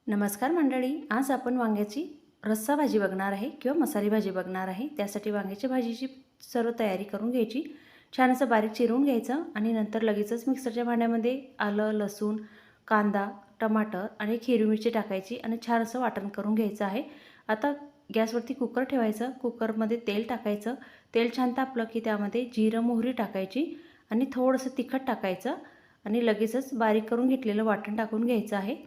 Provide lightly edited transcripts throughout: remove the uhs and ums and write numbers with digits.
नमस्कार मंडळी, आज आपण वांग्याची रस्सा भाजी बघणार आहे किंवा मसाली भाजी बघणार आहे। त्यासाठी वांग्याची भाजीची सर्व तयारी करून घ्यायची। छान असं बारीक चिरून घ्यायचं आणि नंतर लगेचच मिक्सरच्या भांड्यामध्ये आलं, लसूण, कांदा, टमाटर आणि हिरवी मिरची टाकायची आणि छान असं वाटण करून घ्यायचं आहे। आता गॅसवरती कुकर ठेवायचं, कुकरमध्ये तेल टाकायचं। तेल छान तापलं की त्यामध्ये जिरं, मोहरी टाकायची आणि थोडंसं तिखट टाकायचं आणि लगेचच बारीक करून घेतलेलं वाटण टाकून घ्यायचं आहे।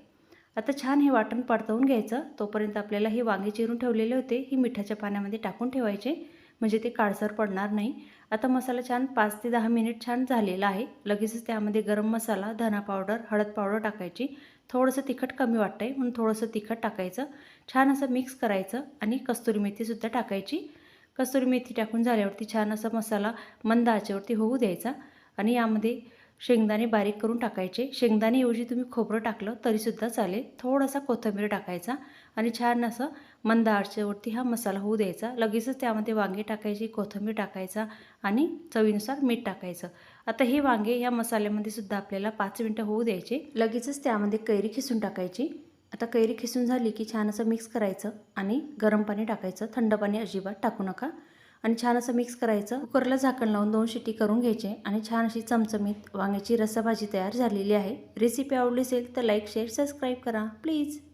आता छान हे वाटण परतवून घ्यायचं। तोपर्यंत आपल्याला हे वांगे चिरून ठेवलेले होते ही मिठाच्या पाण्यामध्ये टाकून ठेवायचे, म्हणजे ते काळसर पडणार नाही। आता मसाला छान 5 ते 10 मिनिट छान झालेला आहे। लगेचच त्यामध्ये गरम मसाला, धना पावडर, हळद पावडर टाकायची। थोडंसं तिखट कमी वाटतंय म्हणून थोडंसं तिखट टाकायचं। छान असं मिक्स करायचं आणि कस्तुरी मेथीसुद्धा टाकायची। कस्तुरी मेथी टाकून झाल्यावरती छान असा मसाला मंद आचेवरती होऊ द्यायचा आणि यामध्ये शेंगदाणे बारीक करून टाकायचे। शेंगदाणेऐवजी तुम्ही खोबरं टाकलं तरीसुद्धा चालेल। थोडासा कोथिंबीर टाकायचा आणि छान असं मंद आचेवरती हा मसाला होऊ द्यायचा। लगेचच त्यामध्ये वांगे टाकायची, कोथिंबीर टाकायचा आणि चवीनुसार मीठ टाकायचं। आता हे वांगे या मसाल्यामध्ये सुद्धा आपल्याला 5 मिनिटं होऊ द्यायचे। लगेचच त्यामध्ये कैरी खिसून टाकायची। आता कैरी खिसून झाली की छान असं मिक्स करायचं आणि गरम पाणी टाकायचं, थंड पाणी अजिबात टाकू नका आणि छान असं मिक्स करायचं। कुकरला झाकण लावून 2 शिटी करून घ्यायचे आणि छान अशी चमचमीत वांग्याची रस्सा भाजी तयार झालेली आहे। रेसिपी आवडली असेल तर लाईक, शेअर, सबस्क्राईब करा प्लीज।